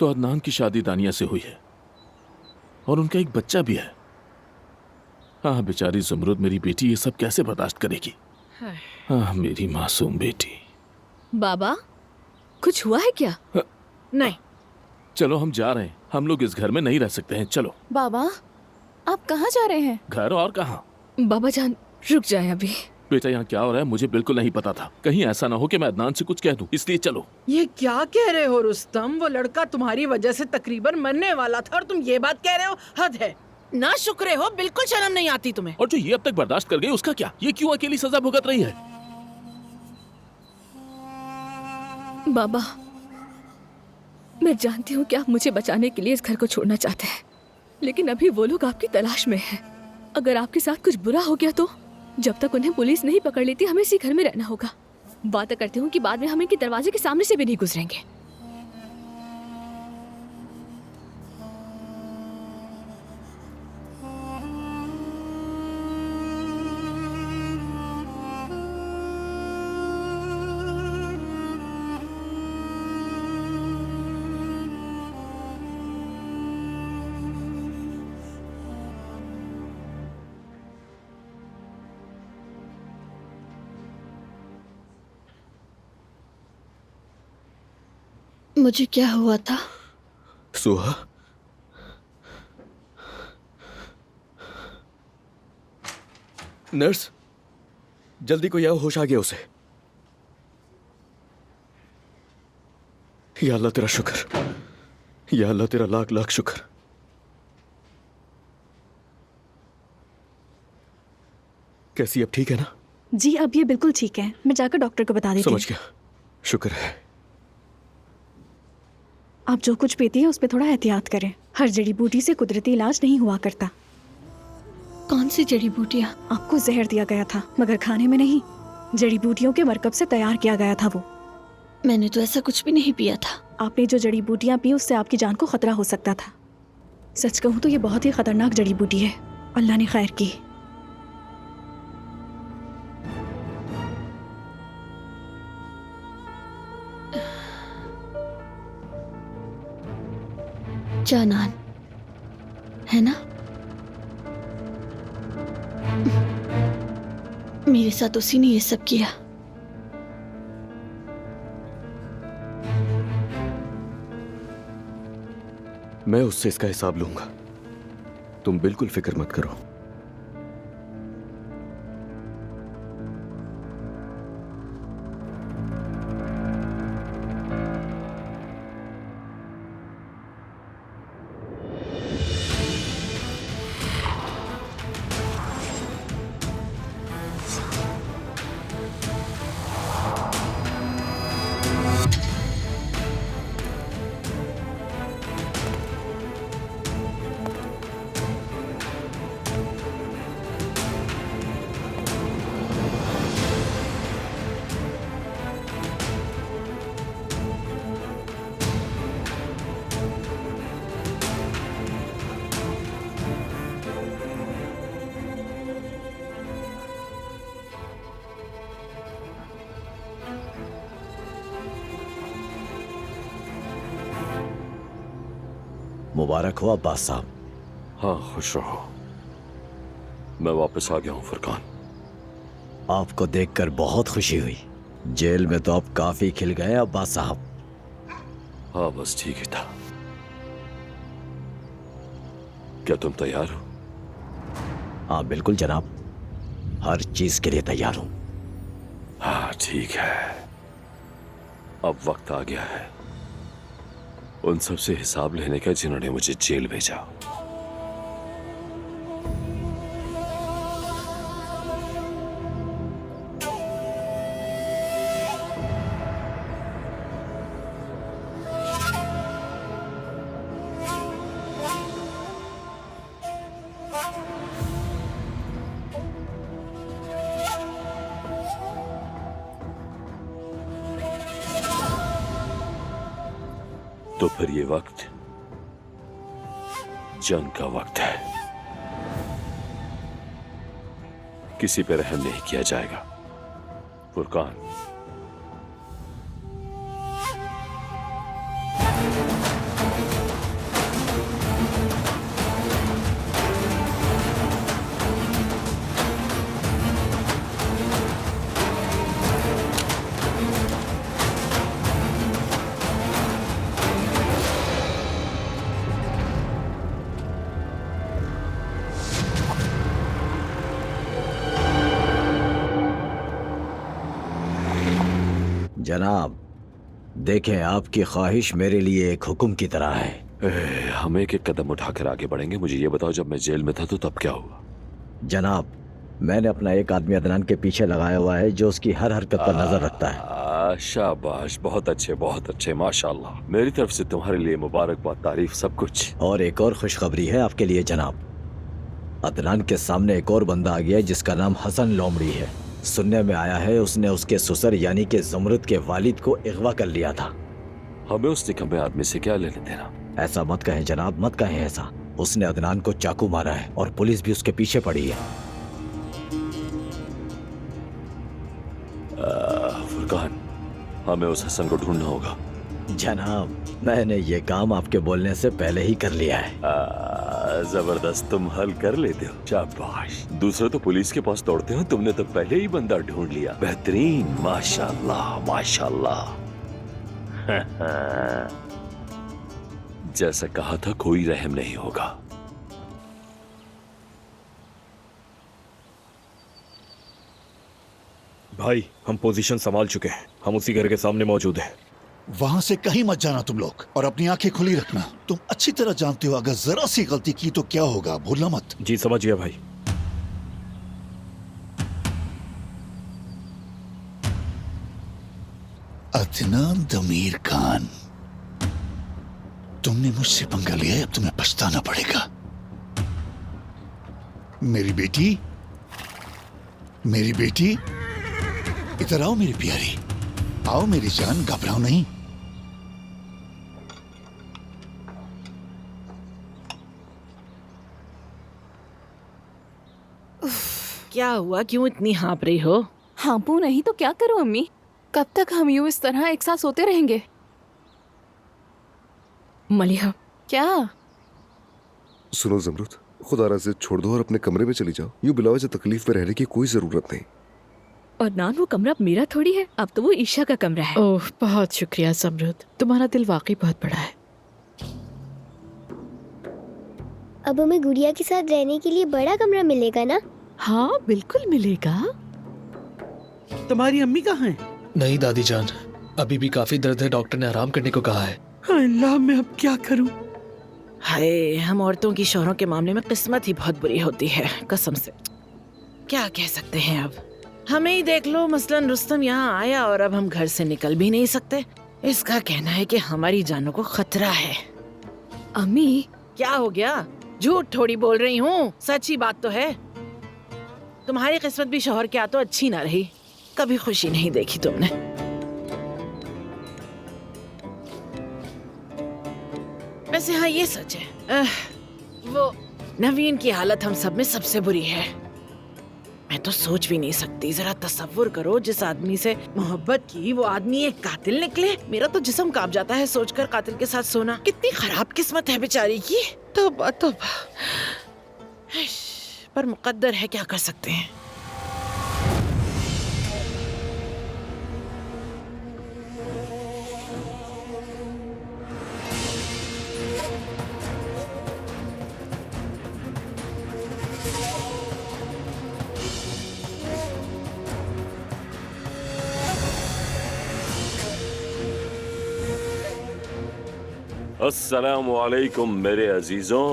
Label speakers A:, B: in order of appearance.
A: तो अदनान की शादी दानिया से हुई है और उनका एक बच्चा भी है। हाँ बेचारी ज़ुमरुद मेरी बेटी ये सब कैसे बर्दाश्त करेगी। हाँ मेरी मासूम बेटी।
B: बाबा कुछ हुआ है क्या?
C: नहीं।
A: चलो हम जा रहे हैं, हम लोग इस घर में नहीं रह सकते हैं। चलो।
D: बाबा आप कहाँ जा रहे हैं?
A: घर और कहाँ।
B: बाबा जान रुक जाए अभी।
A: बेटा यहाँ क्या हो रहा है मुझे बिल्कुल नहीं पता था। कहीं ऐसा ना हो कि मैं अदनान से कुछ कह दूं, इसलिए चलो।
C: ये क्या कह रहे हो रुस्तम? वो लड़का तुम्हारी वजह से तकरीबन मरने वाला था और तुम ये बात कह रहे हो? हद है। ना शुक्रे हो, बिल्कुल शर्म नहीं आती तुम्हें।
A: और जो ये अब तक बर्दाश्त कर गई उसका क्या? ये क्यों अकेली सजा भुगत रही है?
B: बाबा मैं जानती हूँ कि आप मुझे बचाने के लिए इस घर को छोड़ना चाहते हैं, लेकिन अभी वो लोग आपकी तलाश में हैं। अगर आपके साथ कुछ बुरा हो गया तो जब तक उन्हें पुलिस नहीं पकड़ लेती हमें इसी घर में रहना होगा। वादा करती हूँ कि बाद में हम इनके दरवाजे के सामने से भी नहीं गुजरेंगे।
D: मुझे क्या हुआ था?
E: सुहा, नर्स जल्दी कोई आओ, होश आ गया उसे। या अल्लाह तेरा शुक्र, या अल्लाह तेरा लाख लाख शुक्र। कैसी अब ठीक है ना?
F: जी अब ये बिल्कुल ठीक है, मैं जाकर डॉक्टर को बता देती हूँ।
E: समझ गया, शुक्र है।
F: आप जो कुछ पीती है उस पर थोड़ा एहतियात करें। हर जड़ी बूटी से कुदरती इलाज नहीं हुआ करता।
D: कौन सी जड़ी बूटियाँ?
F: आपको जहर दिया गया था मगर खाने में नहीं, जड़ी बूटियों के मरकब से तैयार किया गया था वो।
D: मैंने तो ऐसा कुछ भी नहीं पिया था।
F: आपने जो जड़ी बूटियाँ पी उससे आपकी जान को खतरा हो सकता था। सच कहूँ तो ये बहुत ही खतरनाक जड़ी बूटी है। अल्लाह ने खैर की।
D: जानान है ना? मेरे साथ उसी ने ये सब किया।
E: मैं उससे इसका हिसाब लूंगा, तुम बिल्कुल फिक्र मत करो।
G: मुबारक हो अब्बास साहब।
A: हाँ खुश रहो, मैं वापस आ गया हूँ फुरकान।
G: आपको देखकर बहुत खुशी हुई। जेल में तो आप काफी खिल गए अब्बास साहब।
A: हाँ बस ठीक ही था। क्या तुम तैयार हो?
G: हाँ बिल्कुल जनाब, हर चीज के लिए तैयार हूं।
A: हाँ ठीक है, अब वक्त आ गया है उन सब से हिसाब लेने का जिन्होंने मुझे जेल भेजा। तो फिर ये वक्त जंग का वक्त है। किसी पे रहम नहीं किया जाएगा। फुरकान
G: जनाब, देखें, आपकी ख्वाहिश मेरे लिए एक हुक्म की तरह है।
H: हम एक एक कदम उठाकर आगे बढ़ेंगे। मुझे ये बताओ, जब मैं जेल में था तो तब क्या हुआ?
G: जनाब, मैंने अपना एक आदमी अदनान के पीछे लगाया हुआ है जो उसकी हर हरकत पर नजर रखता है।
H: शाबाश, बहुत अच्छे माशाल्लाह। मेरी तरफ से तुम्हारे लिए मुबारकबाद, तारीफ, सब कुछ।
G: और एक और खुशखबरी है आपके लिए जनाब। अदनान के सामने एक और बंदा आ गया है जिसका नाम हसन लोमड़ी है। सुनने में आया है उसने उसके ससुर यानी कि ज़मरुद के वालिद को अगवा कर लिया था।
H: हमें उस निकम्मे आदमी से क्या लेने देना?
G: ऐसा मत कहें जनाब, मत कहें ऐसा। उसने अदनान को चाकू मारा है और पुलिस भी उसके पीछे पड़ी है।
H: फुरकान, हमें उस हसन को ढूंढना होगा।
G: जनाब, मैंने ये काम आपके बोलने से पहले ही कर लिया है।
H: जबरदस्त, तुम हल कर लेते हो, शाबाश। दूसरे तो पुलिस के पास दौड़ते हो, तुमने तो पहले ही बंदा ढूंढ लिया। बेहतरीन, माशाल्लाह माशाल्लाह। जैसा कहा था, कोई रहम नहीं होगा।
E: भाई, हम पोजीशन संभाल चुके हैं। हम उसी घर के सामने मौजूद हैं।
I: वहां से कहीं मत जाना तुम लोग, और अपनी आंखें खुली रखना। तुम अच्छी तरह जानते हो अगर जरा सी गलती की तो क्या होगा, भूलना मत।
E: जी समझ गया भाई।
I: अदनान दमीर खान, तुमने मुझसे पंगा लिया है, अब तुम्हें पछताना पड़ेगा। मेरी बेटी, मेरी बेटी, इधर आओ मेरी प्यारी, आओ मेरी जान, घबराओ नहीं।
C: क्या हुआ, क्यों इतनी हाँप रही हो?
B: हाँपू नहीं तो क्या करूं अम्मी? कब तक हम यूं इस तरह एक साथ सोते रहेंगे? मलिहा, क्या?
J: सुनो ज़मरुद, खुदा राज़ छोड़ दो और अपने कमरे में चली जाओ। यूं बिलावज तकलीफ में रहने की कोई जरूरत नहीं।
B: और नान, वो कमरा अब मेरा थोड़ी है, अब तो वो ईशा का कमरा है।
C: ओह, बहुत शुक्रिया ज़मरुद, तुम्हारा दिल वाकई बहुत बड़ा है।
K: अब हमें गुड़िया के साथ रहने के लिए बड़ा कमरा मिलेगा ना?
C: हाँ बिल्कुल मिलेगा। तुम्हारी अम्मी कहाँ है?
L: नहीं दादी जान, अभी भी काफी दर्द है, डॉक्टर ने आराम करने को कहा है।
C: अल्लाह, मैं अब क्या करूं? हाय, हम औरतों की शौहरों के मामले में किस्मत ही बहुत बुरी होती है, कसम से। क्या कह सकते हैं अब? हमें ही देख लो, मसलन रुस्तम यहाँ आया और अब हम घर से निकल भी नहीं सकते। इसका कहना है कि हमारी जानों को खतरा है।
B: अम्मी,
C: क्या हो गया? झूठ थोड़ी बोल रही हूँ, सच्ची बात तो है। तुम्हारी किस्मत भी शौहर क्या तो अच्छी ना रही, कभी खुशी नहीं देखी तुमने। वैसे हाँ, ये सच है, वो नवीन की हालत हम सब में सबसे बुरी है। मैं तो सोच भी नहीं सकती। जरा तसव्वुर करो, जिस आदमी से मोहब्बत की वो आदमी एक कातिल निकले। मेरा तो जिस्म कांप जाता है सोचकर कातिल के साथ सोना। कितनी खराब किस्मत है बेचारी की। तौबा तौबा, पर मुकद्दर है, क्या कर सकते हैं।
H: अस्सलामुअलैकुम मेरे अजीजों।